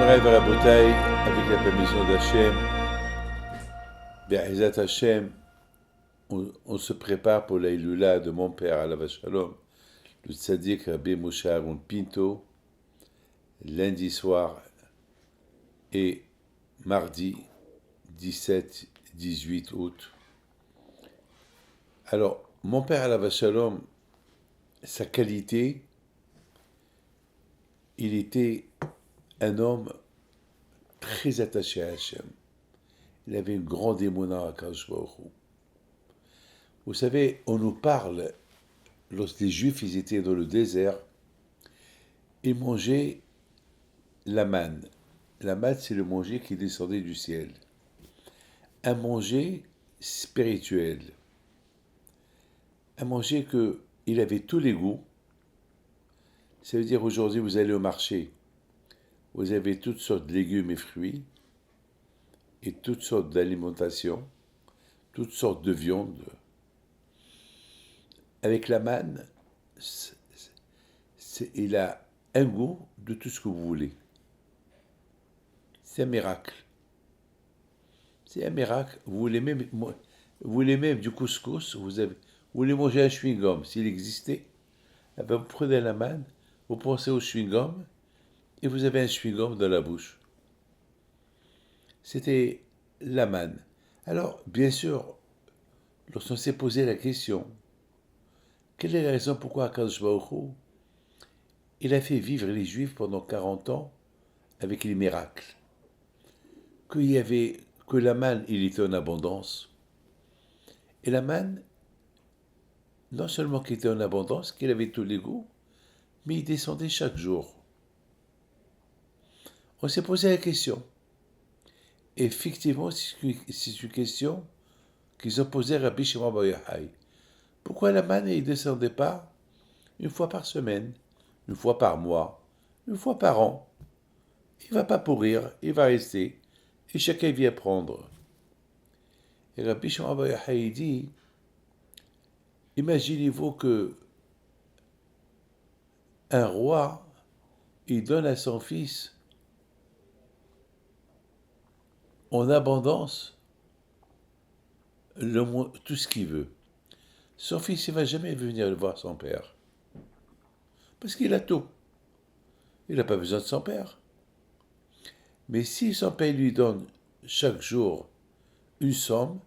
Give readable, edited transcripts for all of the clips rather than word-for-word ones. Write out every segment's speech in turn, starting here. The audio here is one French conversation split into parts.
Moraï Barabotaï, avec la permission d'Hachem, Be'ezat Hachem, on se prépare pour la Ilula de mon père, Alav Shalom, le tzaddik Rabbi Moshe Aaron Pinto, lundi soir et mardi 17-18 août. Alors, mon père, Alav Shalom, sa qualité, il était un homme très attaché à Hachem. Il avait une grande émouna à Kadosh Baruch Hu. Vous savez, on nous parle, lorsque les Juifs ils étaient dans le désert, ils mangeaient la manne. La manne, c'est le manger qui descendait du ciel. Un manger spirituel. Un manger qu'il avait tous les goûts. Ça veut dire aujourd'hui, vous allez au marché, vous avez toutes sortes de légumes et fruits, et toutes sortes d'alimentations, toutes sortes de viandes. Avec la manne, il a un goût de tout ce que vous voulez. C'est un miracle. C'est un miracle. Vous voulez même du couscous, vous voulez manger un chewing-gum, s'il existait, eh bien vous prenez la manne, vous pensez au chewing-gum, et vous avez un chewing-gum dans la bouche. C'était la manne. Alors, bien sûr, lorsqu'on s'est posé la question, quelle est la raison pourquoi Akadosh Baruch Hu, il a fait vivre les Juifs pendant 40 ans avec les miracles? Que la manne, il était en abondance. Et la manne, non seulement qu'il était en abondance, qu'il avait tous les goûts, mais il descendait chaque jour. On s'est posé la question. Effectivement, c'est une question qu'ils ont posée à Rabbi Shimon Bar Yochai. Pourquoi la manne ne descendait pas une fois par semaine, une fois par mois, une fois par an? Il ne va pas pourrir, il va rester, et chacun vient prendre. Et Rabbi Shimon Bar Yochai dit, imaginez-vous que un roi, il donne à son fils en abondance tout ce qu'il veut. Son fils, il ne va jamais venir voir son père. Parce qu'il a tout. Il n'a pas besoin de son père. Mais si son père lui donne chaque jour une somme,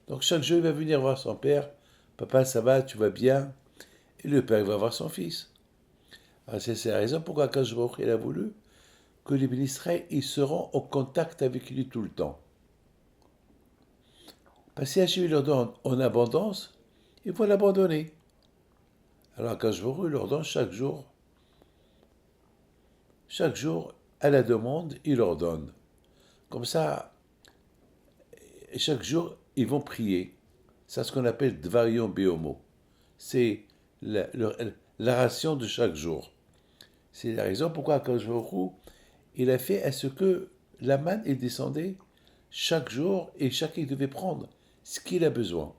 donc chaque jour il va venir voir son père, papa ça va, tu vas bien, et le père il va voir son fils. Alors c'est la raison pourquoi Akadosh Baruch Hu, il a voulu que les Israël ils seront en contact avec lui tout le temps. Parce que si Hachem leur donne en abondance, il faut l'abandonner. Alors Akadosh Baruch Hu leur donne chaque jour, à la demande, il leur donne. Comme ça, chaque jour, ils vont prier. C'est ce qu'on appelle Dvarion Beomo. C'est la ration de chaque jour. C'est la raison pourquoi Akadosh Baruch Hu, il a fait à ce que la manne est descendue chaque jour et chacun devait prendre ce qu'il a besoin.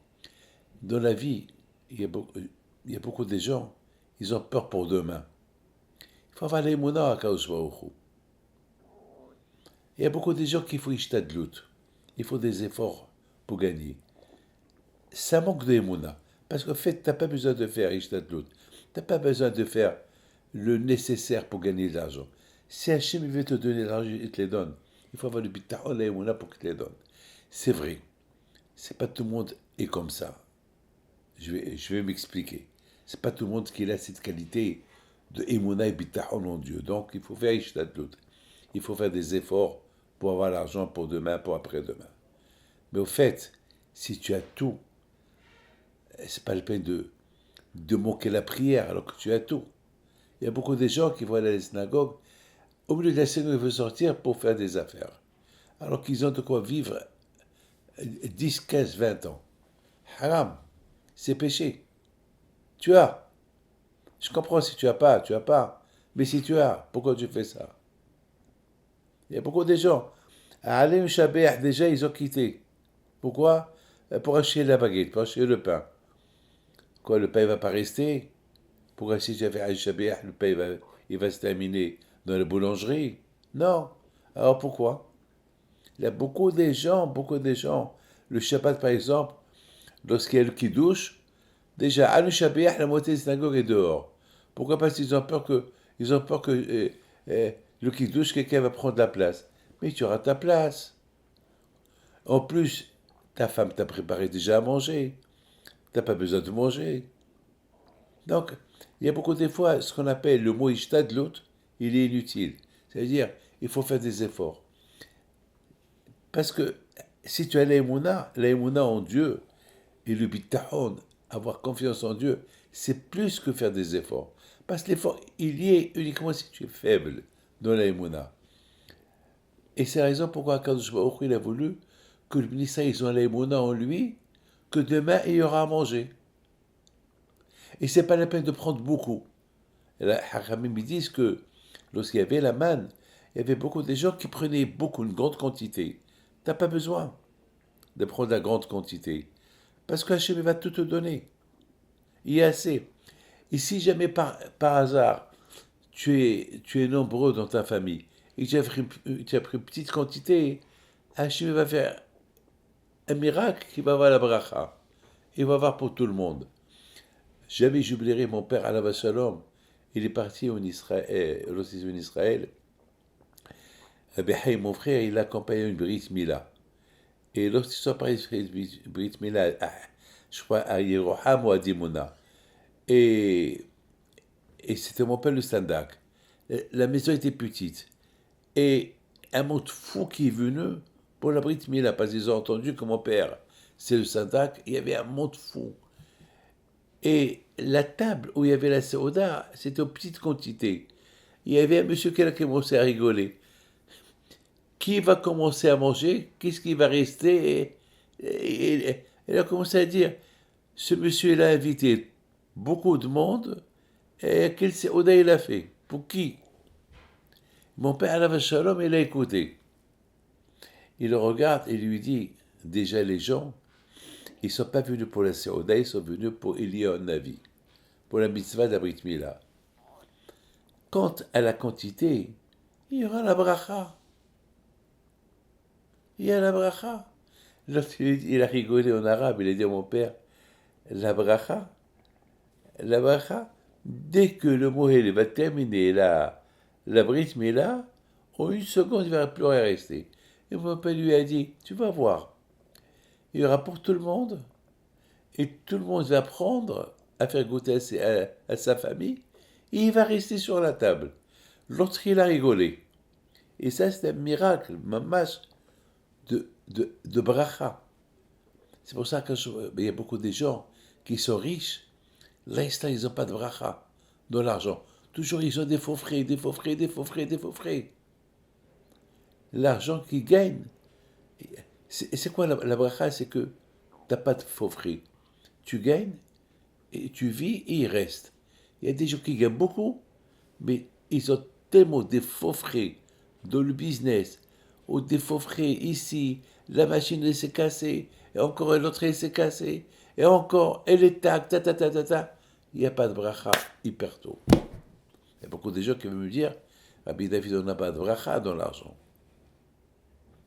Dans la vie, il y a beaucoup de gens, ils ont peur pour demain. Il faut avoir l'émouna à Akadosh Baruch Hu. Il y a beaucoup de gens qui font ishtadlut. Il faut des efforts pour gagner. Ça manque d'émouna. Parce qu'en fait, tu n'as pas besoin de faire ishtadlut. Tu n'as pas besoin de faire le nécessaire pour gagner de l'argent. Si Hachem veut te donner l'argent, il te les donne. Il faut avoir le bitachon, l'émouna pour qu'il te les donne. C'est vrai. C'est pas tout le monde est comme ça. Je vais m'expliquer. C'est pas tout le monde qui a cette qualité de émouna et bitachon en Dieu. Donc, il faut faire ishtadlut. Il faut faire des efforts pour avoir l'argent pour demain, pour après-demain. Mais au fait, si tu as tout, c'est pas la peine de manquer la prière alors que tu as tout. Il y a beaucoup de gens qui vont aller à la synagogue, au milieu de la synagogue, ils veulent sortir pour faire des affaires. Alors qu'ils ont de quoi vivre 10, 15, 20 ans. Haram, c'est péché. Tu as. Je comprends si tu as pas, tu as pas. Mais si tu as, pourquoi tu fais ça? Il y a beaucoup de gens. À Alim Shabbat, déjà, ils ont quitté. Pourquoi? Pour acheter la baguette, pour acheter le pain. Quoi, le pain ne va pas rester? Pourquoi si j'avais Aïm Shabbat, le pain il va se terminer dans la boulangerie? Non. Alors pourquoi? Il y a beaucoup de gens. Le Shabbat, par exemple, lorsqu'il y a le Kiddush, déjà, à le Shabbat, la moitié de la synagogue est dehors. Pourquoi? Parce qu'ils ont peur que le Kiddush, quelqu'un va prendre la place. Mais tu auras ta place. En plus, ta femme t'a préparé déjà à manger. T'as pas besoin de manger. Donc, il y a beaucoup de fois, ce qu'on appelle le mot ishtadlut, il est inutile. C'est-à-dire, il faut faire des efforts. Parce que si tu as l'aïmouna en Dieu, et le bitahon, avoir confiance en Dieu, c'est plus que faire des efforts. Parce que l'effort, il y est uniquement si tu es faible dans l'aïmouna. Et c'est la raison pourquoi Akadosh Baruch Hu, il a voulu que le ministère, ils ont l'aïmouna en lui, que demain, il y aura à manger. Et c'est pas la peine de prendre beaucoup. Les Hakamim disent que lorsqu'il y avait la manne, il y avait beaucoup de gens qui prenaient beaucoup, une grande quantité. T'as pas besoin de prendre la grande quantité. Parce que Hachem va tout te donner. Il y a assez. Et si jamais par hasard, tu es nombreux dans ta famille, et que tu as pris une petite quantité, Hachem va faire un miracle qui va avoir la bracha. Il va avoir pour tout le monde. Jamais j'oublierai mon père, Alav Shalom. Il est parti en Israël, en Israël. Mon frère, il accompagnait une Brit Mila. Et lorsqu'ils sont partis Brit Mila, je crois à Yeroham ou à Dimona. Et, et c'était mon père le Sandak. La maison était petite. Et un monde fou qui est venu pour la Brit Mila, parce qu'ils ont entendu que mon père, c'est le Sandak, il y avait un monde fou. Et la table où il y avait la soda, c'était en petite quantité. Il y avait un monsieur qui a commencé à rigoler. Qui va commencer à manger? Qu'est-ce qui va rester? Et elle a commencé à dire, ce monsieur il a invité beaucoup de monde, et quel soda il a fait? Pour qui? Mon père, Alav Shalom, il a écouté. Il le regarde et lui dit, déjà les gens, ils ne sont pas venus pour la soda, ils sont venus pour Eliyahu Navi, pour la mitzvah d'Abrit Mila. Quant à la quantité, il y aura la bracha. Il y a la bracha. Lorsqu'il a rigolé en arabe, il a dit à mon père, la bracha, dès que le Mohel va terminer la Brit Mila, en une seconde, il ne va plus rien rester. Et mon père lui a dit, tu vas voir, il y aura pour tout le monde, et tout le monde va prendre à faire goûter à sa famille, et il va rester sur la table. L'autre, il a rigolé. Et ça, c'est un miracle, mamash, de bracha. C'est pour ça qu'il y a beaucoup de gens qui sont riches, l'instant, ils n'ont pas de bracha dans l'argent. Toujours, ils ont des faux frais, des faux frais, des faux frais, des faux frais. L'argent qu'ils gagnent, c'est quoi la bracha? C'est que tu n'as pas de faux frais. Tu gagnes, et tu vis, et il reste. Il y a des gens qui gagnent beaucoup, mais ils ont tellement des faux frais dans le business, ou des faux frais ici, la machine elle s'est cassée, et encore une autre elle s'est cassée, et encore, elle est tac, ta ta ta ta ta. Il n'y a pas de bracha hyper tôt. Il y a beaucoup de gens qui veulent me dire, Rabbi David, on n'a pas de bracha dans l'argent.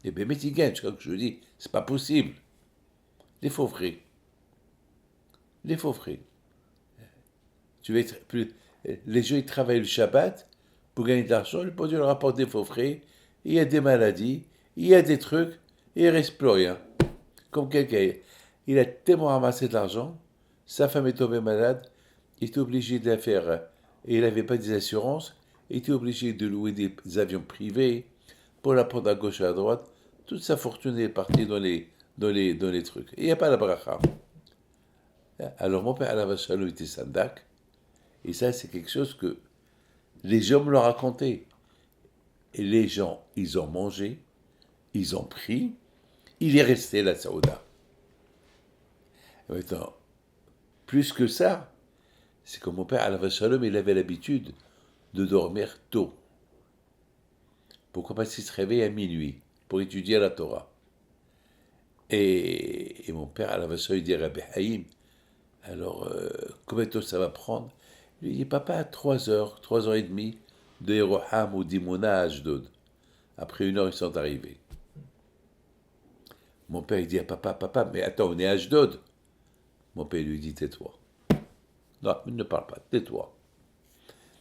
Et bien, mais ils gagnent, je crois que je dis, c'est pas possible. Les faux frais. Les faux frais. Tu veux être plus... Les gens, ils travaillent le Shabbat pour gagner de l'argent, ils produisent le rapport des faux frais, il y a des maladies, il y a des trucs, et il ne reste plus rien. Comme quelqu'un, il a tellement ramassé de l'argent, sa femme est tombée malade, il était obligé de la faire, et il n'avait pas des assurances, il était obligé de louer des avions privés pour la prendre à gauche et à droite. Toute sa fortune est partie dans les trucs. Et il n'y a pas la bracha. Alors mon père, Alav Shalom, était sandak, et ça, c'est quelque chose que les gens me l'ont raconté. Et les gens, ils ont mangé, ils ont pris, il est resté la saouda. Maintenant, plus que ça, c'est que mon père, Alav Shalom, il avait l'habitude de dormir tôt. Pourquoi? Parce qu'il se réveille à minuit pour étudier la Torah. Et mon père, Alav Shalom, il dit à Rabbi Haïm, alors, combien de temps ça va prendre? Il dit, papa, 3 heures et demie de Yeroham ou d'Imona à Ashdod. Après 1 heure, ils sont arrivés. Mon père, il dit à papa, papa, mais attends, on est à Ashdod. Mon père lui dit, tais-toi. Non, il ne parle pas, tais-toi.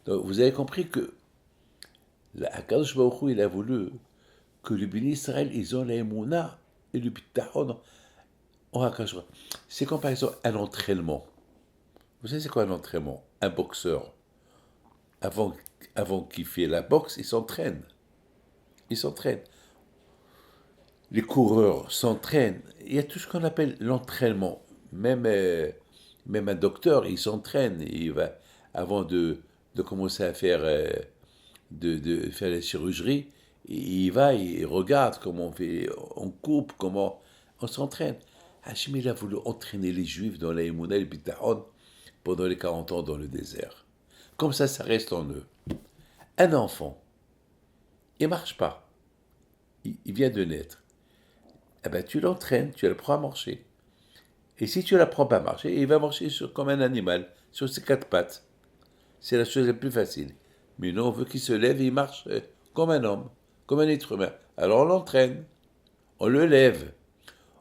Donc, vous avez compris que Akadosh Baruch Hu, il a voulu que les bénis Israël, ils ont la émouna et le bitachon en Akadosh Baruch Hu. C'est comme par exemple un entraînement. Vous savez c'est quoi un entraînement? Un boxeur, avant, avant qu'il fasse la boxe, il s'entraîne. Il s'entraîne. Les coureurs s'entraînent. Il y a tout ce qu'on appelle l'entraînement. Même un docteur, il s'entraîne. Il va, avant de commencer à faire, de faire la chirurgie, il va, il regarde comment on fait, on coupe, comment on s'entraîne. Hachem, il a voulu entraîner les Juifs dans la Emouna et le Bitachon pendant les 40 ans dans le désert. Comme ça reste en eux. Un enfant, il ne marche pas. Il vient de naître. Eh ben, tu l'entraînes, tu le prends à marcher. Et si tu ne l'apprends pas à marcher, il va marcher comme un animal, sur ses 4 pattes. C'est la chose la plus facile. Mais non, on veut qu'il se lève et il marche comme un homme, comme un être humain. Alors on l'entraîne, on le lève.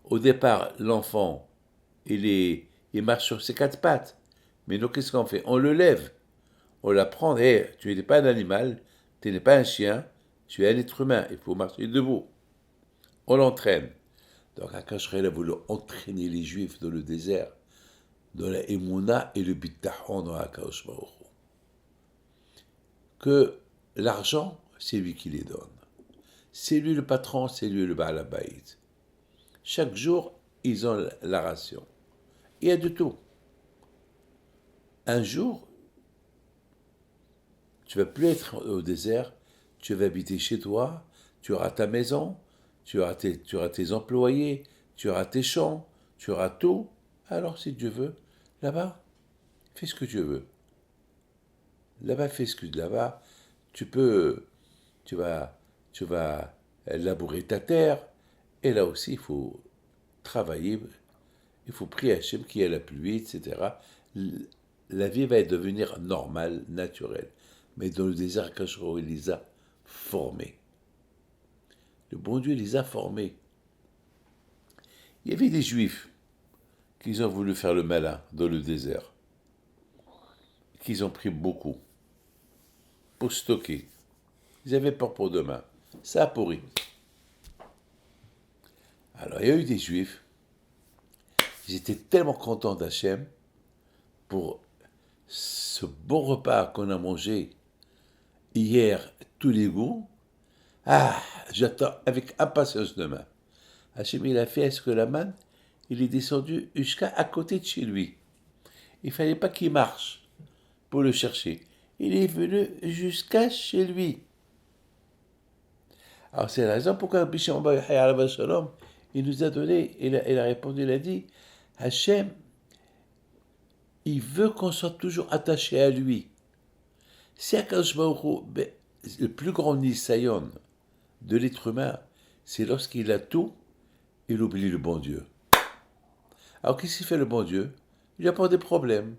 Au départ, l'enfant, il marche sur ses 4 pattes. Mais nous, qu'est-ce qu'on fait? On le lève. On l'apprend, hey, tu n'es pas un animal, tu n'es pas un chien, tu es un être humain, il faut marcher debout. On l'entraîne. Donc Akash a voulu entraîner les Juifs dans le désert, dans la Emouna et le Bitachon dans Akash Baruch Hu. Que l'argent, c'est lui qui les donne. C'est lui le patron, c'est lui le Baal Habayit. Chaque jour, ils ont la ration. Il y a de tout. Un jour, tu ne vas plus être au désert, tu vas habiter chez toi, tu auras ta maison, tu auras tes employés, tu auras tes champs, tu auras tout. Alors, si Dieu veut, là-bas, fais ce que Dieu veut. Là-bas, fais ce que là-bas, tu vas labourer ta terre. Et là aussi, il faut travailler, il faut prier à Hachem qu'il y ait la pluie, etc. La vie va devenir normale, naturelle. Mais dans le désert, Kachro, il les a formés. Le bon Dieu les a formés. Il y avait des Juifs qui ont voulu faire le malin dans le désert, qu'ils ont pris beaucoup pour stocker. Ils avaient peur pour demain. Ça a pourri. Alors, il y a eu des Juifs, ils étaient tellement contents d'Hachem pour ce bon repas qu'on a mangé hier, tous les goûts. Ah, j'attends avec impatience demain. Hachem, il a fait à ce que la manne, il est descendu jusqu'à à côté de chez lui. Il ne fallait pas qu'il marche pour le chercher. Il est venu jusqu'à chez lui. Alors c'est la raison pourquoi Bisham Shalom, il nous a donné, il a répondu, il a dit, Hachem, il veut qu'on soit toujours attaché à lui. C'est Akadosh Baruch Hu, le plus grand nisayon de l'être humain, c'est lorsqu'il a tout, il oublie le bon Dieu. Alors qu'est-ce qu'il fait le bon Dieu? Il apporte des problèmes.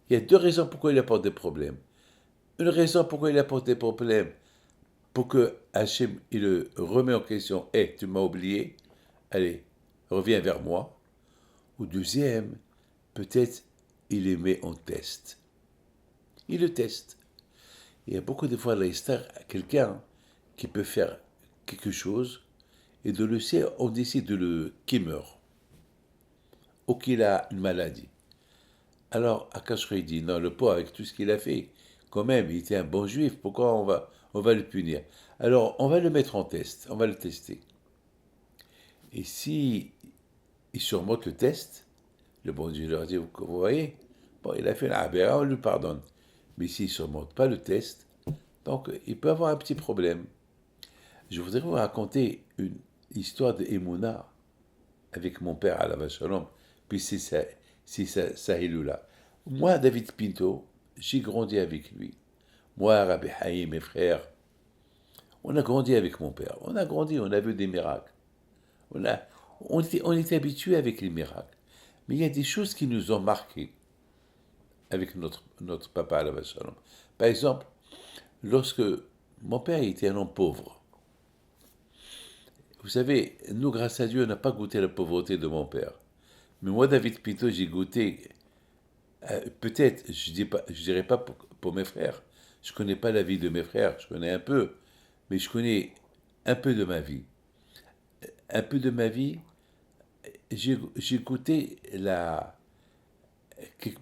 Il y a 2 raisons pourquoi il apporte des problèmes. Une raison pourquoi il apporte des problèmes, pour que Hachem, il le remet en question. « tu m'as oublié, allez, reviens vers moi. » Ou deuxième, peut-être il les met en test. Il le teste. Il y a beaucoup de fois, là, quelqu'un qui peut faire quelque chose, et de le sait, on décide qu'il meurt, ou qu'il a une maladie. Alors, Akash dit, non, le pauvre, avec tout ce qu'il a fait, quand même, il était un bon juif, pourquoi on va le punir? Alors, on va le mettre en test, on va le tester. Et si il surmonte le test, le bon Dieu leur dit, vous voyez, bon, il a fait la aberra, on lui pardonne. Mais s'il ne surmonte pas le test, donc il peut avoir un petit problème. Je voudrais vous raconter une histoire de Emouna avec mon père, Alav Shalom, puis c'est ça là. Moi, David Pinto, j'ai grandi avec lui. Moi, Rabbi Haïm, mes frères, on a grandi avec mon père. On a grandi, on a vu des miracles. On était habitués avec les miracles. Mais il y a des choses qui nous ont marqués avec notre papa, Alav Shalom. Par exemple, lorsque Mon père était un homme pauvre. Vous savez, nous, grâce à Dieu, on n'a pas goûté la pauvreté de mon père. Mais moi, David Pito, j'ai goûté, peut-être, je dirais pas pour mes frères. Je connais pas la vie de mes frères, je connais un peu, mais je connais un peu de ma vie. Un peu de ma vie, j'ai goûté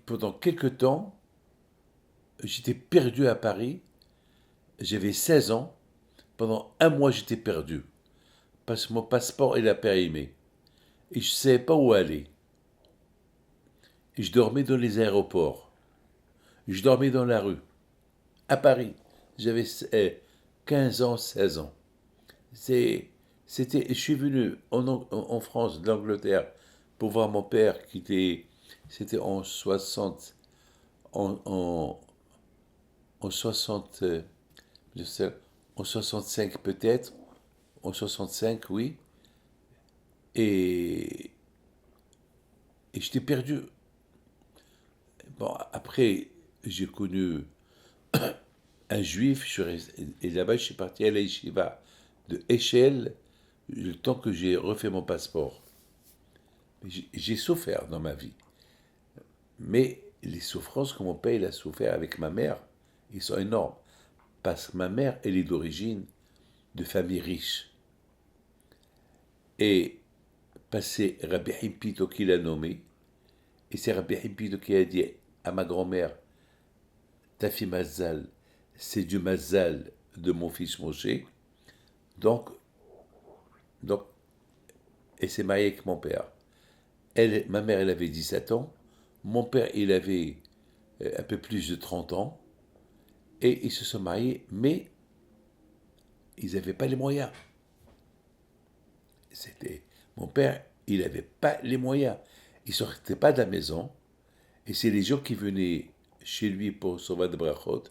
pendant quelques temps, j'étais perdu à Paris, j'avais 16 ans, pendant un mois j'étais perdu, parce que mon passeport il a périmé, et je ne savais pas où aller. Et je dormais dans les aéroports, je dormais dans la rue, à Paris. J'avais 15 ans, 16 ans. Je suis venu en France, d'Angleterre, pour voir mon père c'était en 60, en, en 60, je sais, en 65 peut-être, en 65 oui, et, et j'étais perdu. Bon, après, j'ai connu un juif, et là-bas, je suis parti à la yeshiva de Échelle, le temps que j'ai refait mon passeport. J'ai souffert dans ma vie. Mais les souffrances que mon père il a souffert avec ma mère, ils sont énormes. Parce que ma mère, elle est d'origine de famille riche. Et c'est Rabbi Himpito qui l'a nommé. Et c'est Rabbi Himpito qui a dit à ma grand-mère, ta fille Mazal, c'est du Mazal de mon fils Moshe. Donc, donc elle s'est mariée avec mon père. Ma mère, elle avait 17 ans. Mon père, il avait un peu plus de 30 ans. Et ils se sont mariés, mais ils n'avaient pas les moyens. Mon père, il n'avait pas les moyens. Il ne sortait pas de la maison. Et c'est les gens qui venaient chez lui pour sauver de brachot.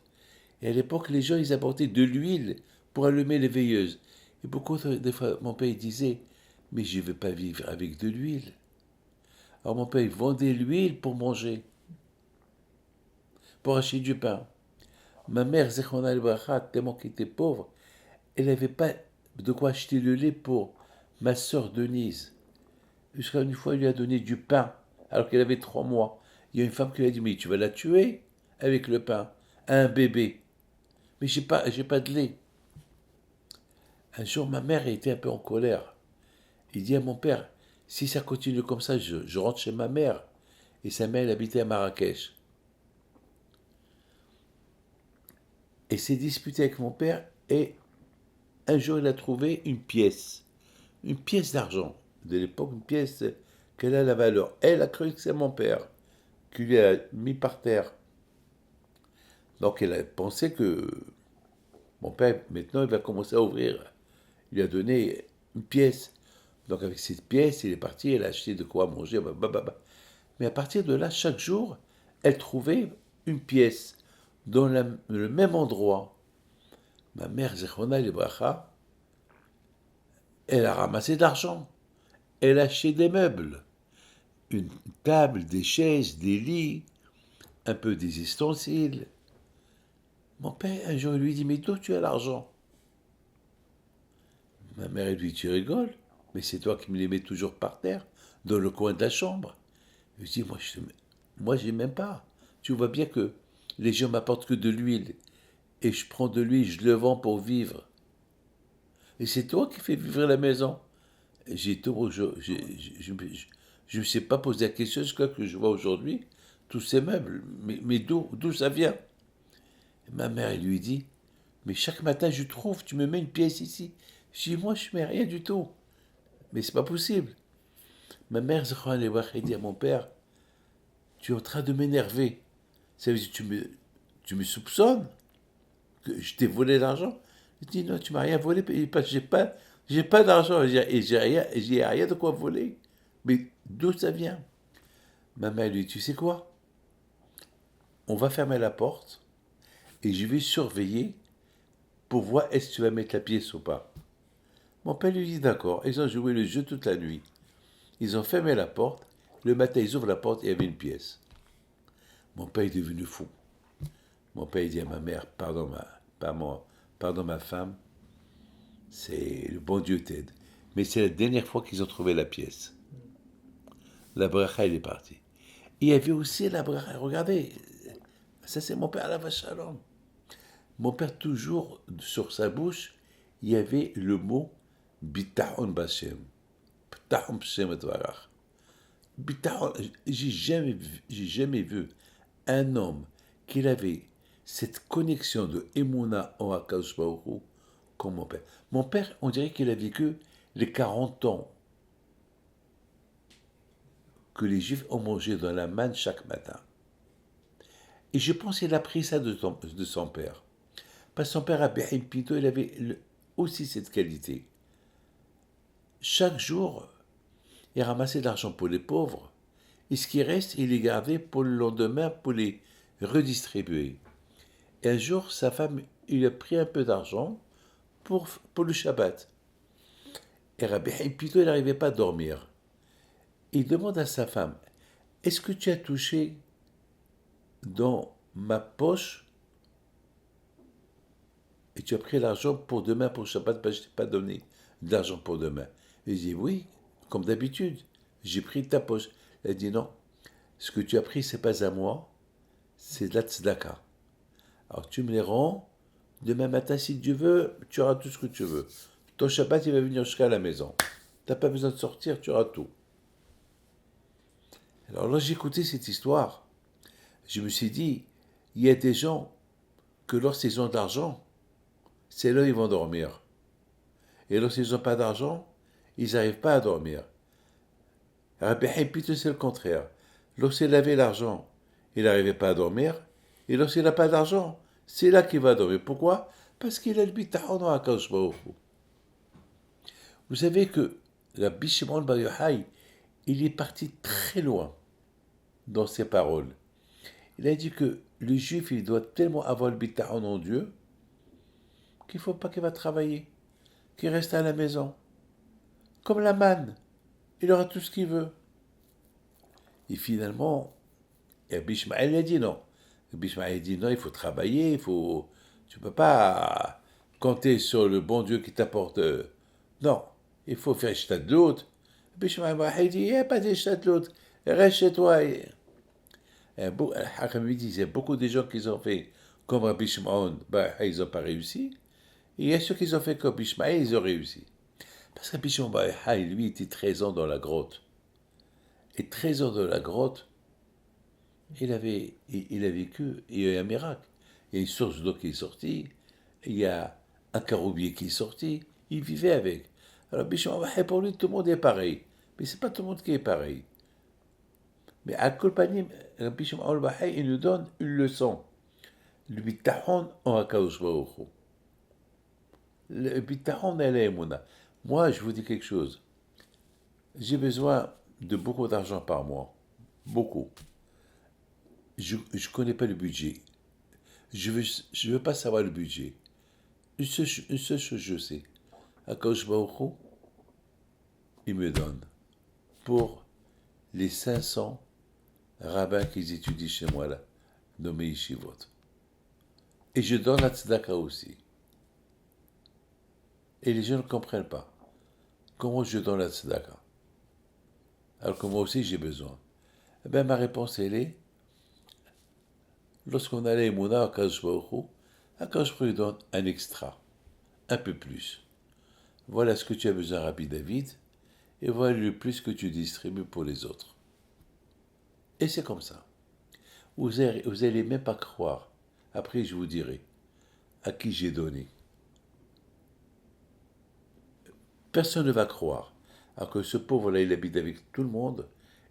Et à l'époque, les gens, ils apportaient de l'huile pour allumer les veilleuses. Et beaucoup de fois, mon père il disait, mais je ne veux pas vivre avec de l'huile. Alors mon père, il vendait l'huile pour manger, pour acheter du pain. Ma mère, Zechrona al-Bracha, tellement qu'elle était pauvre, elle n'avait pas de quoi acheter le lait pour ma sœur Denise. Jusqu'à une fois, il lui a donné du pain, alors qu'elle avait 3 mois. Il y a une femme qui lui a dit, mais tu vas la tuer avec le pain, à un bébé. Mais j'ai pas de lait. Un jour, ma mère était un peu en colère. Il dit à mon père, si ça continue comme ça, je rentre chez ma mère. Et sa mère, elle habitait à Marrakech. Et s'est disputé avec mon père, et un jour, il a trouvé une pièce d'argent. De l'époque, une pièce qu'elle a la valeur. Elle a cru que c'est mon père, qui lui a mis par terre. Donc elle a pensé que mon père, maintenant, il va commencer à ouvrir. Il lui a donné une pièce. Donc avec cette pièce, il est parti, elle a acheté de quoi manger. Mais à partir de là, chaque jour, elle trouvait une pièce dans le même endroit. Ma mère, Zechrona Libracha, elle a ramassé de l'argent. Elle a acheté des meubles. Une table, des chaises, des lits, un peu des ustensiles. Mon père, un jour, il lui dit, mais d'où tu as l'argent? Ma mère, elle lui dit, tu rigoles? Mais c'est toi qui me les mets toujours par terre, dans le coin de la chambre. Je lui dis, moi, je n'ai même pas. Tu vois bien que les gens m'apportent que de l'huile. Et je prends de l'huile, je le vends pour vivre. Et c'est toi qui fais vivre la maison. J'ai tout, je me suis pas posé la question jusqu'à que je vois aujourd'hui tous ces meubles. Mais d'où ça vient? Et ma mère, elle lui dit, mais chaque matin, je trouve, tu me mets une pièce ici. Je dis, moi, je ne mets rien du tout. Mais c'est pas possible. Ma mère, elle dit à mon père, tu es en train de m'énerver. Ça veut dire, tu me soupçonnes que je t'ai volé l'argent? Je dis, non, tu m'as rien volé, parce que j'ai pas d'argent, et j'ai rien de quoi voler. Mais d'où ça vient? Ma mère lui dit, tu sais quoi? On va fermer la porte, et je vais surveiller pour voir est-ce que tu vas mettre la pièce ou pas. Mon père lui dit, d'accord. Ils ont joué le jeu toute la nuit. Ils ont fermé la porte. Le matin, ils ouvrent la porte et il y avait une pièce. Mon père est devenu fou. Mon père dit à ma mère, pardon, pardon ma femme, c'est le bon Dieu t'aide. Mais c'est la dernière fois qu'ils ont trouvé la pièce. La bracha, il est parti. Il y avait aussi la bracha, regardez, ça c'est mon père à la Shalom. Mon père, toujours sur sa bouche, il y avait le mot Bitahon Bashem. Bitahon Bashem Etvarach. Bitahon, j'ai jamais vu un homme qui avait cette connexion de Emouna en Akadosh Baruch Hu comme mon père. Mon père, on dirait qu'il a vécu les 40 ans que les Juifs ont mangé dans la manne chaque matin. Et je pense qu'il a pris ça de son père. Parce que son père, Abraham Pinto, il avait aussi cette qualité. Chaque jour, il ramassait de l'argent pour les pauvres, et ce qui reste, il les gardait pour le lendemain pour les redistribuer. Et un jour, sa femme, il a pris un peu d'argent pour le Shabbat. Et Rabbi Haïm Pito, il n'arrivait pas à dormir. Il demande à sa femme, est-ce que tu as touché dans ma poche et tu as pris l'argent pour demain, pour Shabbat, parce que je ne t'ai pas donné d'argent pour demain. Il dit, oui, comme d'habitude, j'ai pris ta poche. Elle dit, non, ce que tu as pris, c'est pas à moi, c'est de la tzedaka. Alors tu me les rends, demain matin, si Dieu veut, tu auras tout ce que tu veux. Ton Shabbat, il va venir jusqu'à la maison. Tu n'as pas besoin de sortir, tu auras tout. Alors là, j'ai écouté cette histoire. Je me suis dit, il y a des gens que lorsqu'ils ont de l'argent, c'est là où ils vont dormir. Et lorsqu'ils n'ont pas d'argent, ils n'arrivent pas à dormir. Rabbi Haïm Pito, c'est le contraire. Lorsqu'il avait l'argent, il n'arrivait pas à dormir. Et lorsqu'il n'a pas d'argent, c'est là qu'il va dormir. Pourquoi? Parce qu'il a le bitachon à Akadosh Baruch Hu. Vous savez que Rabbi Shimon Bar Yochai, il est parti très loin dans ses paroles. Il a dit que le juif, il doit tellement avoir le bitachon en Dieu qu'il ne faut pas qu'il va travailler, qu'il reste à la maison. Comme la manne, il aura tout ce qu'il veut. Et finalement, Bishmael a dit non. Bishmael a dit non, il faut travailler, tu ne peux pas compter sur le bon Dieu qui t'apporte. Non, il faut faire shtadlout. Bishmael a dit, il n'y a pas de shtadlout, reste chez toi. Hakam lui dit, il y a beaucoup de gens qui ont fait comme Rabbi Shimon, ils n'ont pas réussi. Et il y a ceux qui ont fait comme Bishmael, ils ont réussi. Parce que Rabbi Shimon, lui, était 13 ans dans la grotte. Et 13 ans dans la grotte, il a vécu, il y a eu un miracle. Il y a une source d'eau qui est sortie, il y a un caroubier qui est sorti, il vivait avec. Alors, Bishon, pour lui, tout le monde est pareil. Mais c'est pas tout le monde qui est pareil. Mais à Kolpanim, Bishon al-Bahai, il nous donne une leçon. Le bitahon en Akadosh Baruch Hu. Le bitahon elle est Mouna. Moi, je vous dis quelque chose. J'ai besoin de beaucoup d'argent par mois. Beaucoup. Je ne connais pas le budget. Je veux pas savoir le budget. Une seule chose je sais. Akadosh Baruch Hu, il me donne pour les 500 rabbins qui étudient chez moi là, dans mes yeshivot. Et je donne la tzedaka aussi. Et les gens ne comprennent pas. Comment je donne la tzedaka? Alors que moi aussi j'ai besoin. Eh bien ma réponse elle est, lorsqu'on allait à Emouna, à Akadosh Baruch Hu, Akadosh Baruch Hu donne un extra, un peu plus. Voilà ce que tu as besoin, Rabbi David, et voilà le plus que tu distribues pour les autres. Et c'est comme ça. Vous n'allez même pas croire. Après, je vous dirai à qui j'ai donné. Personne ne va croire. Alors que ce pauvre-là, il habite avec tout le monde,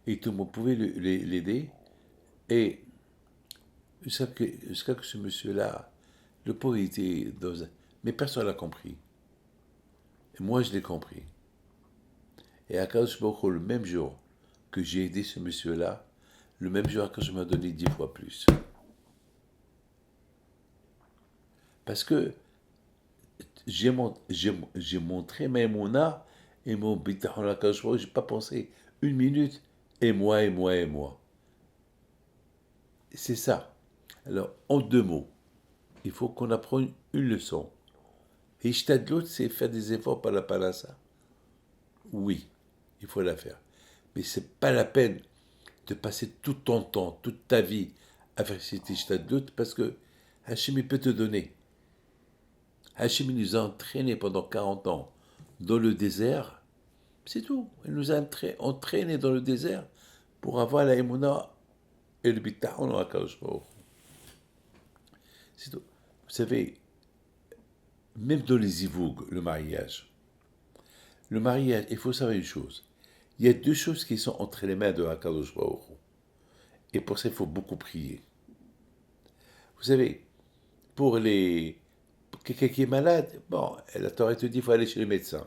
et tout le monde pouvait l'aider. Et jusqu'à que ce monsieur-là, le pauvre était dans un... Mais personne ne l'a compris. Et moi, je l'ai compris. Et à Akadosh Baruch Hu, le même jour que j'ai aidé ce monsieur-là, le même jour que je m'a donné 10 fois plus. Parce que j'ai montré ma émouna et mon bitachon la Akadosh Baruch Hu, je n'ai pas pensé une minute, et moi, et moi, et moi. C'est ça. Alors, en deux mots, il faut qu'on apprenne une leçon. Hishtadlout, c'est faire des efforts par la parnassa. Oui, il faut la faire. Mais c'est pas la peine de passer tout ton temps, toute ta vie à faire cette hishtadlout parce que Hachem il peut te donner. Hachem il nous a entraînés pendant 40 ans dans le désert. C'est tout. Il nous a entraînés dans le désert pour avoir la émouna et le bitahon dans la Kadosh Baruch Hu. C'est tout. Vous savez, même dans les zivougs, le mariage, il faut savoir une chose. Il y a deux choses qui sont entre les mains de Hakadosh Baruch Hu. Et pour ça, il faut beaucoup prier. Vous savez, pour quelqu'un qui est malade, bon, la Torah te dit qu'il faut aller chez le médecin.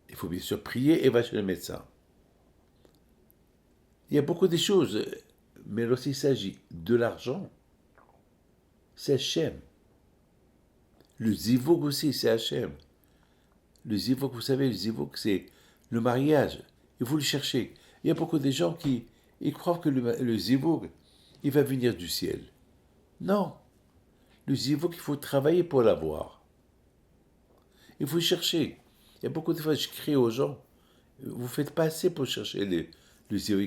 Il faut bien sûr prier et va chez le médecin. Il y a beaucoup de choses, mais lorsqu'il s'agit de l'argent, c'est Hachem. Le zivug aussi, c'est Hachem. Le zivug, vous savez, le zivug, c'est le mariage. Il faut le chercher. Il y a beaucoup de gens qui ils croient que le zivug, il va venir du ciel. Non. Le zivug, il faut travailler pour l'avoir. Il faut chercher. Il y a beaucoup de fois, je crie aux gens, vous ne faites pas assez pour chercher le zivug.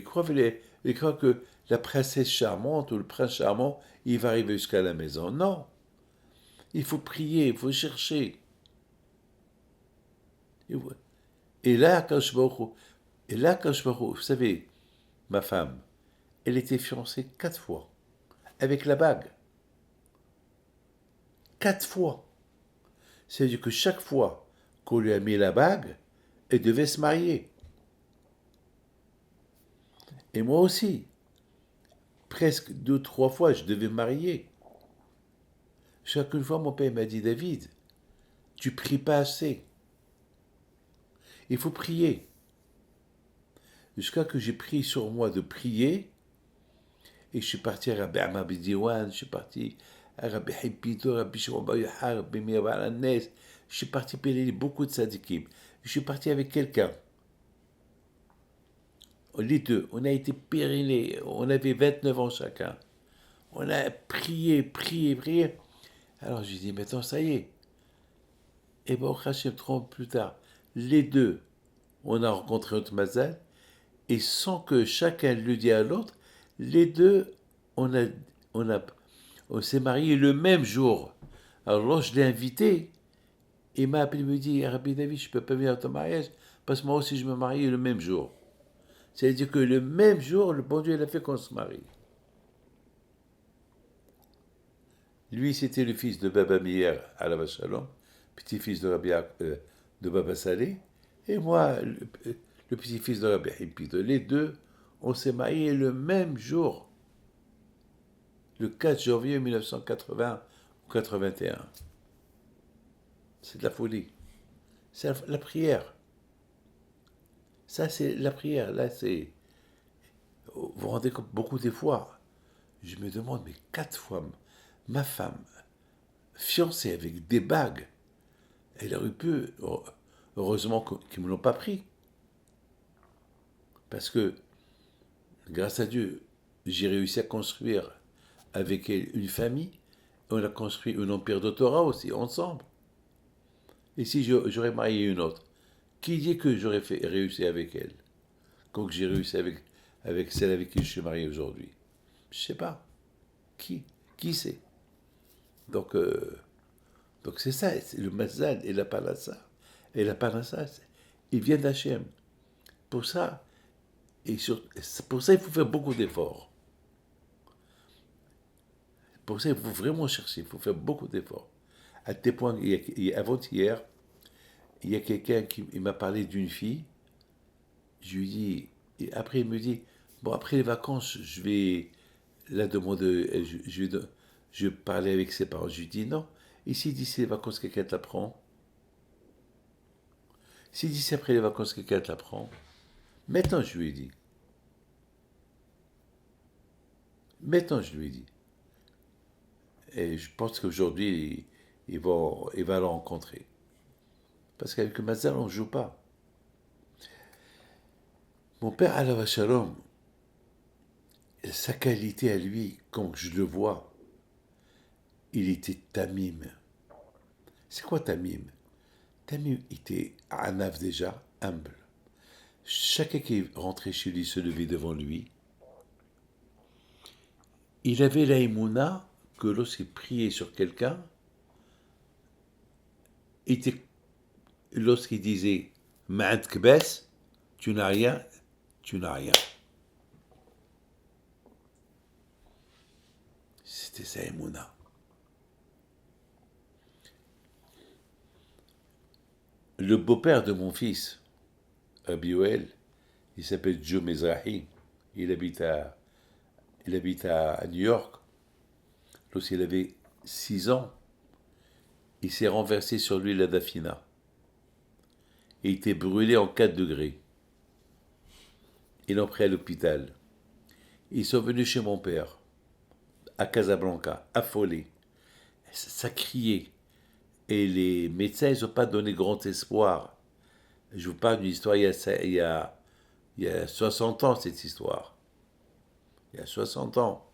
Ils croient que la princesse charmante ou le prince charmant, il va arriver jusqu'à la maison. Non. Il faut prier, il faut chercher. Et là, quand je vous savez, ma femme, elle était fiancée 4 fois, avec la bague. 4 fois. C'est-à-dire que chaque fois qu'on lui a mis la bague, elle devait se marier. Et moi aussi. Presque 2, 3 fois, je devais me marier. Chaque fois, mon père m'a dit, David, tu pries pas assez. Il faut prier. Jusqu'à que j'ai pris sur moi de prier, et je suis parti à Rabbi Amar Diwan, je suis parti à Rabbi Hippito, Rabbi Shimon Bar Yochai, Rabbi Meir Bar Hanès, je suis parti périr beaucoup de sadikim. Je suis parti avec quelqu'un. Les deux, on a été périnés, on avait 29 ans chacun. On a prié, prié, prié. Alors j'ai dit, maintenant ça y est. Et bon, Hachem, 30 ans plus tard, les deux, on a rencontré notre mazal, et sans que chacun le dise à l'autre, les deux, on s'est mariés le même jour. Alors là, je l'ai invité, il m'a appelé, il me dit, Rabbi David, je ne peux pas venir à ton mariage, parce que moi aussi je me marie le même jour. C'est-à-dire que le même jour, le bon Dieu, il a fait qu'on se marie. Lui, c'était le fils de Baba Meir à la Shalom, petit-fils de Baba Salé, et moi, le petit-fils de Rabbi Hippito. Les deux, on s'est mariés le même jour, le 4 janvier 1980 ou 81. C'est de la folie. C'est la prière. Ça, c'est la prière. Là, c'est... Vous vous rendez compte, beaucoup de fois, je me demande, mais 4 fois, ma femme, fiancée avec des bagues, elle aurait pu, heureusement qu'ils ne me l'ont pas pris. Parce que, grâce à Dieu, j'ai réussi à construire avec elle une famille. On a construit un empire de Torah aussi, ensemble. Et si j'aurais marié une autre, qui dit que j'aurais réussi avec elle? Quand j'ai réussi avec celle avec qui je suis marié aujourd'hui? Je ne sais pas. Qui sait? Donc c'est ça, c'est le mazal et la parnassa. Et la parnassa, ils viennent d'Hachem. Pour ça, pour ça, il faut faire beaucoup d'efforts. Pour ça, il faut vraiment chercher, il faut faire beaucoup d'efforts. À tel point, avant-hier, il y a quelqu'un qui m'a parlé d'une fille. Je lui dis, et après il me dit, bon, après les vacances, je vais la demander, je vais parler avec ses parents. Je lui dis, non. Et si d'ici les vacances, quelqu'un te la prend? Si d'ici après les vacances, quelqu'un te la prend? Maintenant, je lui ai dit. Maintenant, je lui ai dit. Et je pense qu'aujourd'hui, il va la rencontrer. Parce qu'avec le Mazal, on ne joue pas. Mon père, Alav Shalom, sa qualité à lui, quand je le vois, il était tamim. C'est quoi Tamim? Tamim était anaf déjà, humble. Chacun qui rentrait chez lui se levait devant lui. Il avait la émouna que lorsqu'il priait sur quelqu'un, lorsqu'il disait Ma'at kbes, tu n'as rien, tu n'as rien. C'était sa émouna. Le beau-père de mon fils, Rabbi Yoel, il s'appelle Joe Mezrahi. Il habite à New York. Lorsqu'il avait 6 ans, il s'est renversé sur lui la dafina. Et il était brûlé en 4 degrés. Ils l'ont pris à l'hôpital. Ils sont venus chez mon père, à Casablanca, affolés. Ça criait. Et les médecins, ils n'ont pas donné grand espoir. Je vous parle d'une histoire il y a 60 ans, cette histoire. Il y a 60 ans.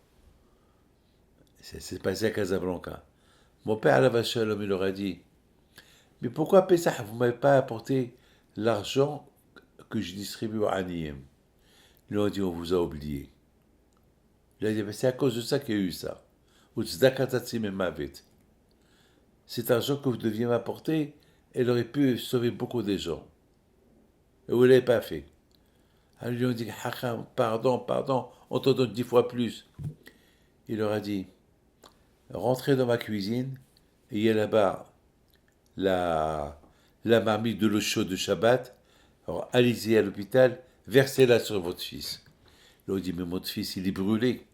Ça s'est passé à Casablanca. Mon père, à la vache, il leur a dit, mais pourquoi Pessah, vous ne m'avez pas apporté l'argent que je distribue à Aniyem? Ils lui ont dit, on vous a oublié. Il a dit, c'est à cause de ça qu'il y a eu ça. Cet argent que vous deviez m'apporter, elle aurait pu sauver beaucoup de gens. Et vous ne l'avez pas fait. Alors ils lui ont dit, pardon, on te donne 10 fois plus. Il leur a dit, rentrez dans ma cuisine, et il y a là-bas la marmite de l'eau chaude de Shabbat. Alors allez-y à l'hôpital, versez-la sur votre fils. Il leur a dit, mais votre fils, il est brûlé.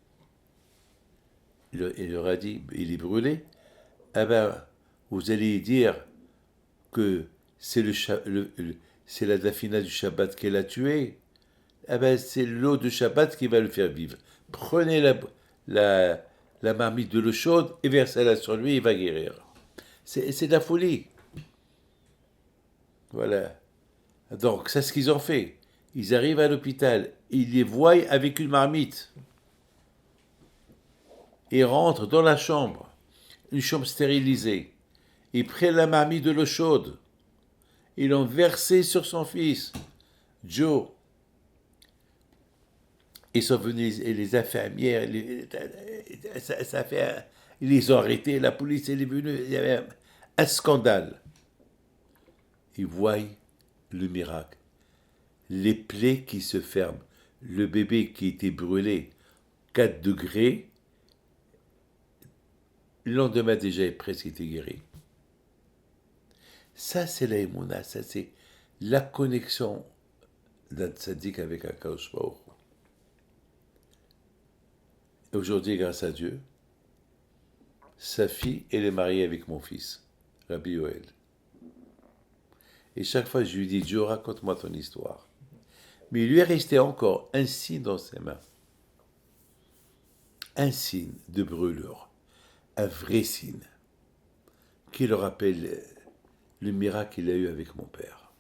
Il leur a dit, il est brûlé. Eh ben, vous allez dire que c'est c'est la dafina du Shabbat qui l'a tué. Eh ben, c'est l'eau de Shabbat qui va le faire vivre. Prenez la marmite de l'eau chaude et versez-la sur lui, il va guérir. C'est de la folie. Voilà. Donc, c'est ce qu'ils ont fait. Ils arrivent à l'hôpital, ils les voient avec une marmite. Ils rentrent dans la chambre, une chambre stérilisée. Ils prennent la marmite de l'eau chaude. Ils l'ont versée sur son fils, Joe. Ils sont venus, les infirmières, ils les ont arrêtés, la police est venue, il y avait un scandale. Ils voient le miracle. Les plaies qui se ferment. Le bébé qui était brûlé 4 degrés, le lendemain déjà, il presque été guéri. Ça, c'est la émouna, ça, c'est la connexion d'un tzaddik avec un Kadosh Baruch Hu. Aujourd'hui, grâce à Dieu, sa fille, elle est mariée avec mon fils, Rabbi Yoel. Et chaque fois, je lui dis, Dieu, raconte-moi ton histoire. Mais il lui est resté encore un signe dans ses mains. Un signe de brûlure. Un vrai signe. Qui le rappelle le miracle qu'il a eu avec mon père.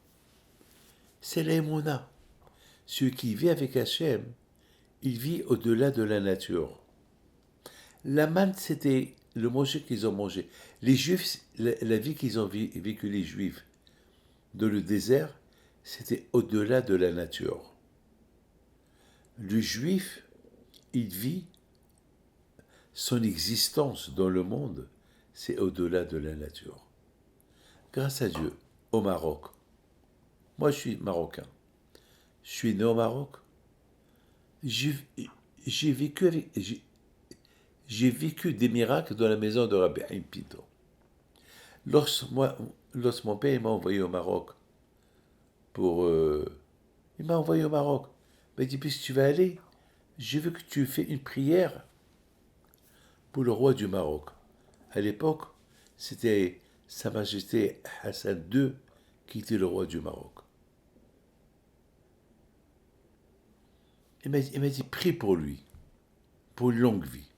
C'est l'émouna. Celui qui vit avec Hachem, il vit au-delà de la nature. La manne, c'était le manger qu'ils ont mangé. Les Juifs, la vie qu'ils ont vécu les Juifs dans le désert, c'était au-delà de la nature. Le Juif, il vit son existence dans le monde, c'est au-delà de la nature. Grâce à Dieu, au Maroc, moi je suis marocain, je suis né au Maroc, j'ai vécu des miracles dans la maison de Rabbi Haïm Pinto. Lorsque mon père m'a envoyé au Maroc, il m'a envoyé au Maroc, il m'a dit, puisque tu vas aller, je veux que tu fasses une prière pour le roi du Maroc. À l'époque, c'était Sa Majesté Hassan II qui était le roi du Maroc. Il m'a dit, prie pour lui, pour une longue vie.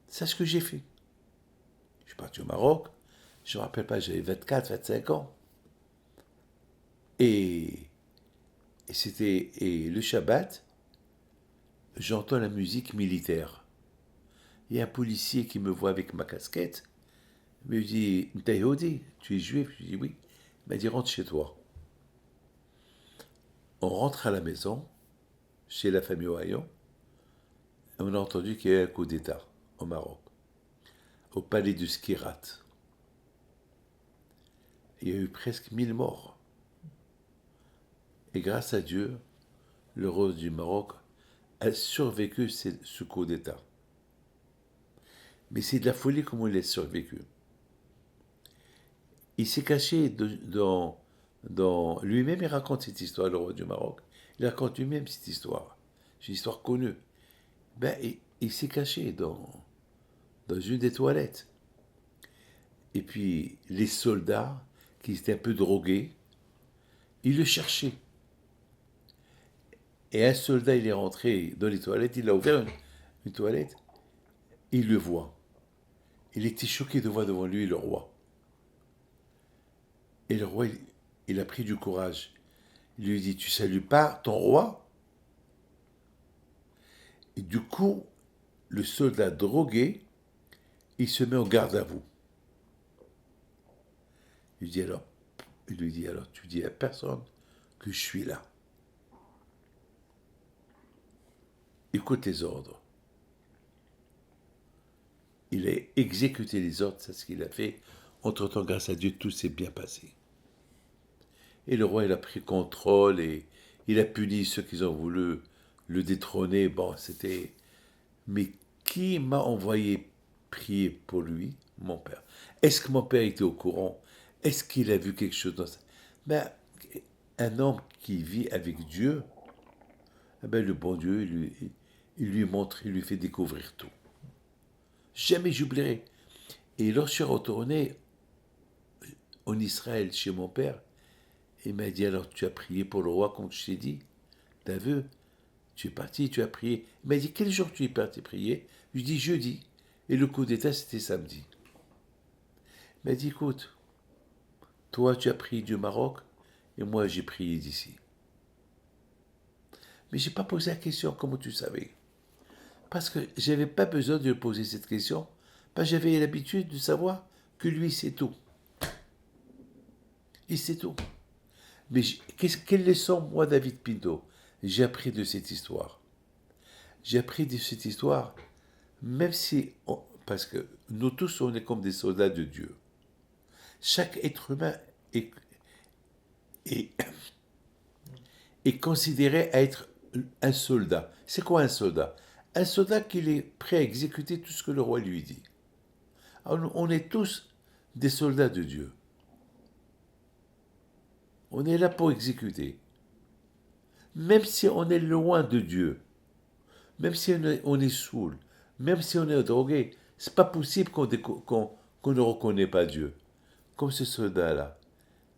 C'est ce que j'ai fait. Je suis parti au Maroc, je ne me rappelle pas, j'avais 24, 25 ans. Et le Shabbat, j'entends la musique militaire. Il y a un policier qui me voit avec ma casquette, Il me dit, t'es Yehudi, tu es juif? Je lui dis oui. Il m'a dit, rentre chez toi. On rentre à la maison, chez la famille Ohayon, et on a entendu qu'il y a eu un coup d'État au Maroc, au palais du Skirat. Il y a eu presque 1000 morts. Et grâce à Dieu, le roi du Maroc a survécu ce coup d'État. Mais c'est de la folie comment il a survécu. Il s'est caché dans lui-même, il raconte cette histoire, le roi du Maroc. Il raconte lui-même cette histoire. C'est une histoire connue. Ben, il s'est caché dans une des toilettes. Et puis, les soldats, qui étaient un peu drogués, ils le cherchaient. Et un soldat, il est rentré dans les toilettes, il a ouvert une toilette, il le voit. Il était choqué de voir devant lui le roi. Et le roi, il a pris du courage. Il lui dit, tu salues pas ton roi? Et du coup, le soldat drogué, il se met en garde à vous. Il lui dit alors, tu dis à personne que je suis là. Écoute les ordres. Il a exécuté les ordres, c'est ce qu'il a fait. Entre-temps, grâce à Dieu, tout s'est bien passé. Et le roi, il a pris contrôle et il a puni ceux qui ont voulu le détrôner. Bon, c'était... Mais qui m'a envoyé prier pour lui? Mon père. Est-ce que mon père était au courant? Est-ce qu'il a vu quelque chose dans ça? Ben, un homme qui vit avec Dieu, ben, le bon Dieu, il lui montre, il lui fait découvrir tout. Jamais j'oublierai. Et lorsque je suis retourné en Israël chez mon père, il m'a dit, alors tu as prié pour le roi comme je t'ai dit? T'as vu? Tu es parti, tu as prié. Il m'a dit, quel jour tu es parti prier? Je lui dis, jeudi. Et le coup d'état, c'était samedi. Il m'a dit, écoute, toi tu as prié du Maroc, et moi j'ai prié d'ici. Mais j'ai pas posé la question, comment tu savais? Parce que j'avais pas besoin de lui poser cette question, parce que j'avais l'habitude de savoir que lui sait tout. Il sait tout. Mais quelle leçon, moi, David Pinto, j'ai appris de cette histoire? J'ai appris de cette histoire, même si, parce que nous tous, on est comme des soldats de Dieu. Chaque être humain est, est considéré à être un soldat. C'est quoi un soldat? Un soldat qui est prêt à exécuter tout ce que le roi lui dit. Alors, on est tous des soldats de Dieu. On est là pour exécuter. Même si on est loin de Dieu, même si on est saoul, même si on est drogué, c'est pas possible qu'on ne reconnaît pas Dieu. Comme ce soldat-là,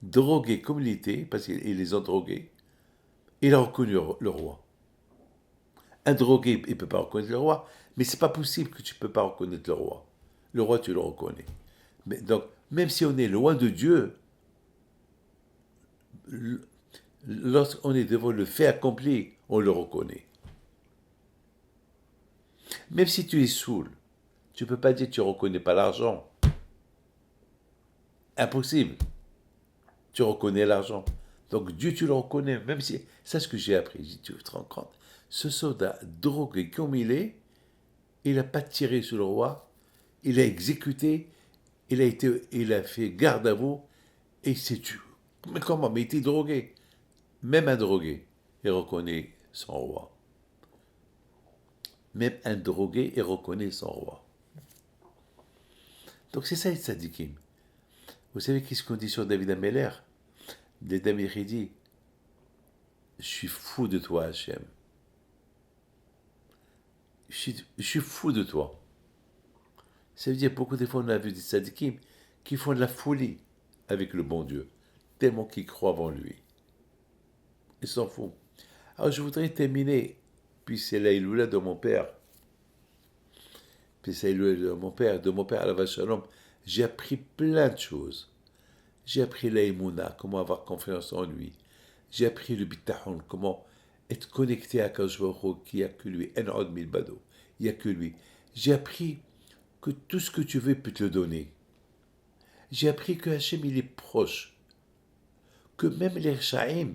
drogué comme il était, parce qu'ils les ont drogués, il a reconnu le roi. Un drogué, il ne peut pas reconnaître le roi, mais c'est pas possible que tu ne peux pas reconnaître le roi. Le roi, tu le reconnais. Mais donc, même si on est loin de Dieu, lorsqu'on est devant le fait accompli, on le reconnaît. Même si tu es saoul, tu ne peux pas dire que tu ne reconnais pas l'argent. Impossible. Tu reconnais l'argent. Donc Dieu, tu le reconnais, même si... C'est ce que j'ai appris. Tu te rends compte? Ce soldat, drogué comme il n'a pas tiré sur le roi, il a exécuté, il a fait garde à vous, et il s'est tué. Mais comment? Mais il était drogué. Même un drogué, il reconnaît son roi. Même un drogué, il reconnaît son roi. Donc c'est ça les tzadikim. Vous savez qu'est-ce qu'on dit sur David Ameller? David dit, je suis fou de toi, Hachem. Je suis fou de toi. Ça veut dire, beaucoup de fois, on a vu des tzadikim qui font de la folie avec le bon Dieu, tellement qu'ils croient en lui. Ils s'en foutent. Alors, je voudrais terminer, puis c'est l'Aïloula de mon père. Puis c'est l'Aïloula de mon père à la Vachalom. J'ai appris plein de choses. J'ai appris l'Aïmouna, comment avoir confiance en lui. J'ai appris le Bitahon, comment être connecté à Kadosh Baruch Hu, qu'il n'y a que lui. En od milbado. Il n'y a que lui. J'ai appris que tout ce que tu veux peut te le donner. J'ai appris que Hachem, il est proche. Que même les Shaim,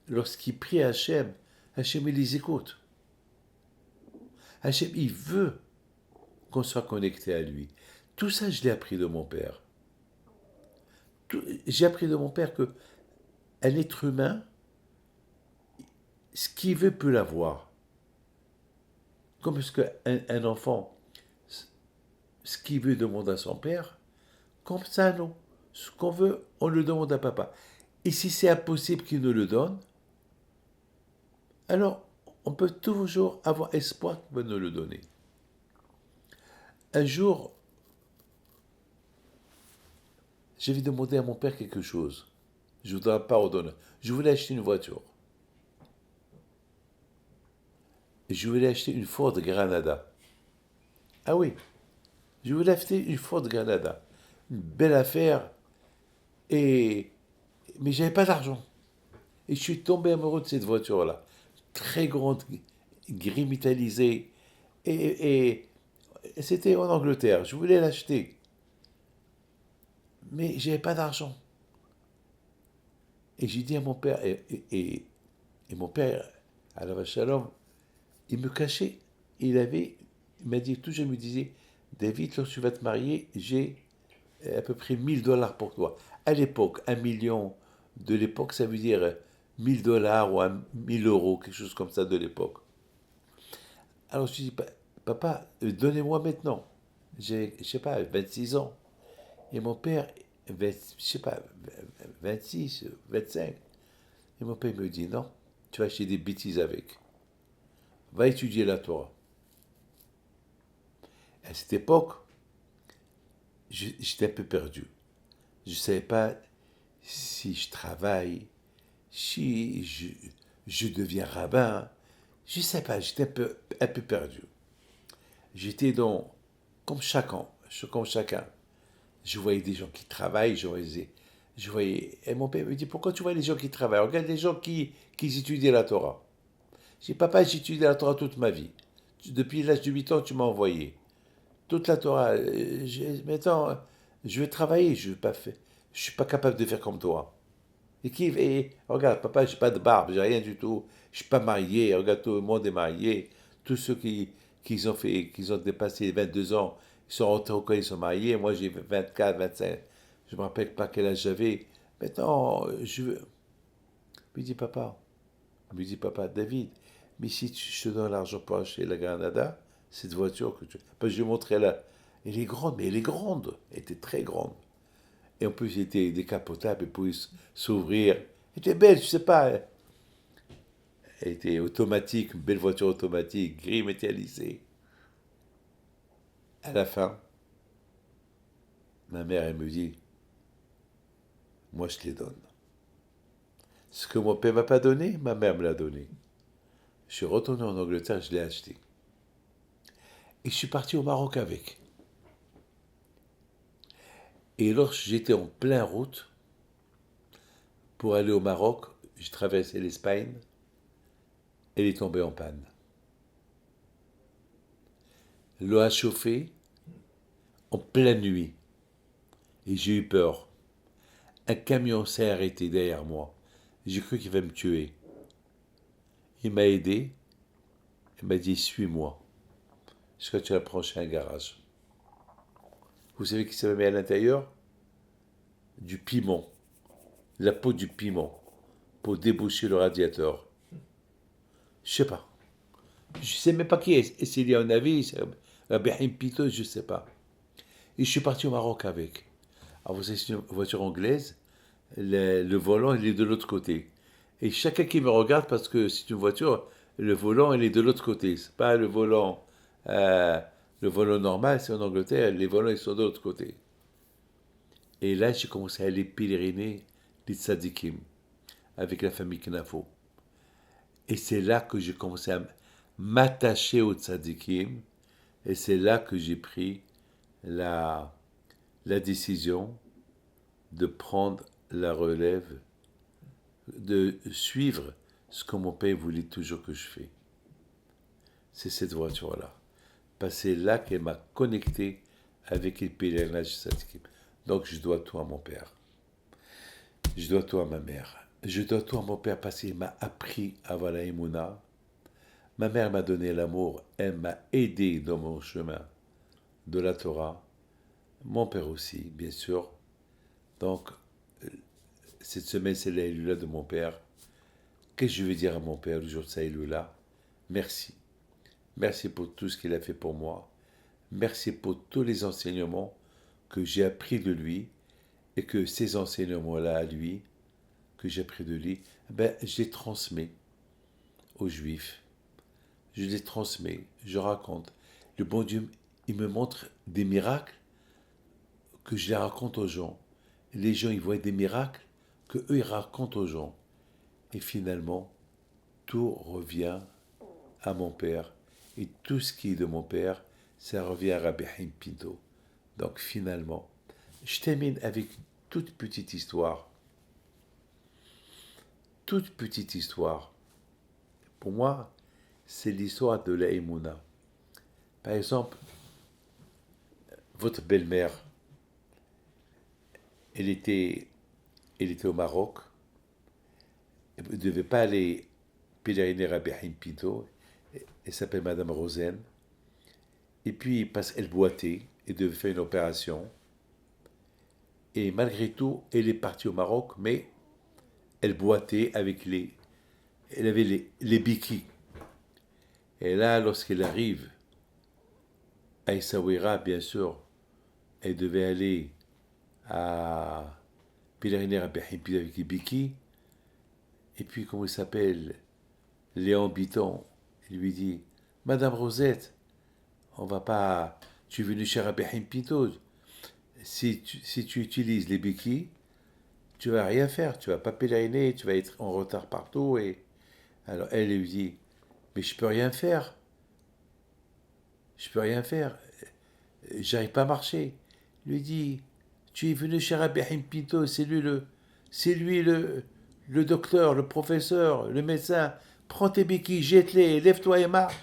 lorsqu'ils prient à Hachem, Hachem, il les écoute. Hachem, il veut qu'on soit connecté à lui. Tout ça, je l'ai appris de mon père. J'ai appris de mon père que un être humain, ce qu'il veut peut l'avoir. Comme ce qu'un enfant, ce qu'il veut demande à son père, comme ça, non. Ce qu'on veut, on le demande à papa. Et si c'est impossible qu'il nous le donne, alors on peut toujours avoir espoir qu'il va nous le donner. Un jour, j'avais demandé à mon père quelque chose. Je ne voudrais pas redonner. Je voulais acheter une voiture. Et je voulais acheter une Ford Granada. Ah oui, je voulais acheter une Ford Granada. Une belle affaire. Mais j'avais pas d'argent. Et je suis tombé amoureux de cette voiture-là. Très grande, gris métallisé. Et c'était en Angleterre. Je voulais l'acheter. Mais j'avais pas d'argent. Et j'ai dit à mon père, et mon père, à la Shalom, il me cachait. Il m'a dit, toujours, il me disait, David, lorsque tu vas te marier, j'ai à peu près 1000 $ pour toi. À l'époque, 1 million de l'époque, ça veut dire 1000 $ ou 1000 €, quelque chose comme ça de l'époque. Alors je lui dis, papa, donnez-moi maintenant. J'ai, je sais pas, 26 ans. Et mon père, je sais pas, 26, 25. Et mon père me dit, non, tu vas acheter des bêtises avec. Va étudier la Torah. À cette époque, j'étais un peu perdu. Je ne savais pas si je travaille, si je deviens rabbin. Je ne sais pas, j'étais un peu perdu. J'étais comme chacun. Je voyais des gens qui travaillent, et mon père me dit, pourquoi tu vois les gens qui travaillent? Regarde les gens qui étudient la Torah. J'ai dit, papa, j'ai étudié la Torah toute ma vie. Depuis l'âge de 8 ans, tu m'as envoyé. Toute la Torah. Maintenant, je vais travailler, je ne suis pas capable de faire comme toi. Regarde, papa, j'ai pas de barbe, j'ai rien du tout. Je suis pas marié. Regarde, tout le monde est marié. Tous ceux qui ont dépassé les 22 ans, ils sont rentrés au collège, ils sont mariés. Moi, j'ai 24, 25. Je me rappelle pas quel âge j'avais. Maintenant, il me dit, papa, David, mais si je te donne l'argent pour acheter la Granada, cette voiture que tu... Parce que je lui ai montré là. Elle est grande, mais elle est grande. Elle était très grande. Et en plus, elle était décapotable, elle pouvait s'ouvrir. Elle était belle, je sais pas. Elle était automatique, une belle voiture automatique, gris métallisé. À la fin, ma mère, elle me dit, moi, je te les donne. Ce que mon père m'a pas donné, ma mère me l'a donné. Je suis retourné en Angleterre, je l'ai acheté. Et je suis parti au Maroc avec. Et lorsque j'étais en pleine route pour aller au Maroc, je traversais l'Espagne, elle est tombée en panne. L'eau a chauffé en pleine nuit. Et j'ai eu peur. Un camion s'est arrêté derrière moi. J'ai cru qu'il va me tuer. Il m'a aidé. Il m'a dit, suis-moi. Jusqu'à ce que tu approches un garage. Vous savez qui ça met à l'intérieur? Du piment. La peau du piment. Pour déboucher le radiateur. Je sais pas. Je sais même pas qui est. Et s'il y a un avis, c'est Rabbi Pito, je sais pas. Et je suis parti au Maroc avec. Alors vous savez, c'est une voiture anglaise. Le volant, il est de l'autre côté. Et chacun qui me regarde, parce que c'est une voiture, le volant, il est de l'autre côté. C'est pas euh, le volant normal, c'est en Angleterre, les volants, ils sont de l'autre côté. Et là, j'ai commencé à aller pèleriner les tzadikim, avec la famille Knafo. Et c'est là que j'ai commencé à m'attacher aux tzadikim, et c'est là que j'ai pris la décision de prendre la relève, de suivre ce que mon père voulait toujours que je fais. C'est cette voiture-là. Parce que c'est là qu'elle m'a connecté avec le pèlerinage tzadikim. Donc je dois tout à mon père. Je dois tout à ma mère. Je dois tout à mon père parce qu'il m'a appris à avoir la émouna. Ma mère m'a donné l'amour. Elle m'a aidé dans mon chemin de la Torah. Mon père aussi, bien sûr. Donc, cette semaine, c'est la Elula de mon père. Qu'est-ce que je vais dire à mon père le jour de sa Elula? Merci. Merci pour tout ce qu'il a fait pour moi. Merci pour tous les enseignements que j'ai appris de lui et que ces enseignements-là à lui, que j'ai appris de lui, je les transmets aux Juifs. Je les transmets, je raconte. Le bon Dieu, il me montre des miracles que je les raconte aux gens. Les gens, ils voient des miracles que eux, ils racontent aux gens. Et finalement, tout revient à mon père. Et tout ce qui est de mon père, ça revient à Rabbi Haim Pinto. Donc finalement, je termine avec une toute petite histoire. Toute petite histoire. Pour moi, c'est l'histoire de la Emouna. Par exemple, votre belle-mère, elle était au Maroc. Elle ne devait pas aller pèleriner Rabbi Haim Pinto. Elle s'appelle Madame Rosen. Et puis, parce qu'elle boitait, elle devait faire une opération. Et malgré tout, elle est partie au Maroc, mais elle boitait avec elle avait les bikis. Et là, lorsqu'elle arrive à Essaouira, bien sûr, elle devait aller à pèleriner Rabbi Haim Pinto avec les bikis. Et puis, comment il s'appelle, Léon Biton, il lui dit, Madame Rosette, on va pas, tu es venue chez Rabbi Haim Pinto, si tu utilises les béquilles, tu vas rien faire, tu vas pas pèleriner, tu vas être en retard partout. Et alors elle lui dit, mais je peux rien faire, j'arrive pas à marcher. Il lui dit, tu es venu chez Rabbi Haim Pinto, c'est lui le docteur, le professeur, le médecin, prends tes béquilles, jette-les, lève-toi et marche.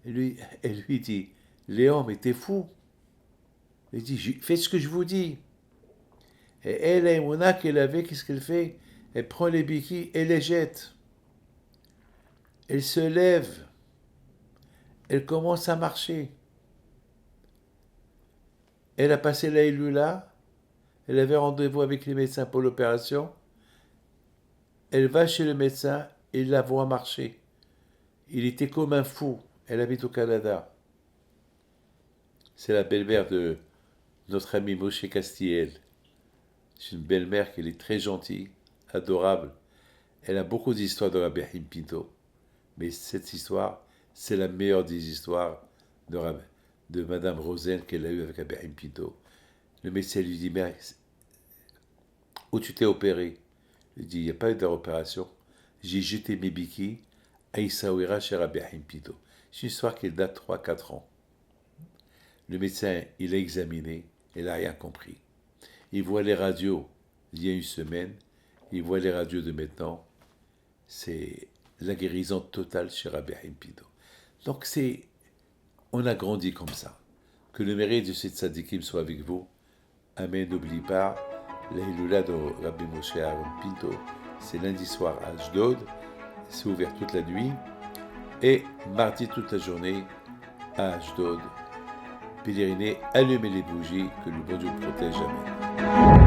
Elle lui dit, Léon, mais t'es fou. Il dit, faites ce que je vous dis. Et elle, la Emouna qu'elle avait, qu'est-ce qu'elle fait? Elle prend les béquilles et les jette. Elle se lève. Elle commence à marcher. Elle a passé la Elula. Elle avait rendez-vous avec les médecins pour l'opération. Elle va chez le médecin et il la voit marcher. Il était comme un fou. Elle habite au Canada. C'est la belle-mère de notre ami Moshe Castiel. C'est une belle-mère qui est très gentille, adorable. Elle a beaucoup d'histoires de Rabbi Haim Pinto. Mais cette histoire, c'est la meilleure des histoires de Madame Rosen qu'elle a eue avec Rabbi Haim Pinto. Le médecin lui dit, mais où tu t'es opéré? Il dit, il n'y a pas eu d'opération. J'ai jeté mes béquilles à Essaouira chez Rabbi Haim Pinto. C'est une histoire qui date 3-4 ans. Le médecin, il a examiné, il n'a rien compris. Il voit les radios il y a une semaine, il voit les radios de maintenant. C'est la guérison totale chez Rabbi Haim Pinto. Donc on a grandi comme ça. Que le mérite de cette tzadikim soit avec vous. Amen. N'oublie pas, la Hilula de Rabbi Moshe Aaron Pinto, c'est lundi soir à Ashdod. C'est ouvert toute la nuit. Et mardi toute la journée à Ashdod. Pèleriner, allumez les bougies, que le bon Dieu protège. Amen.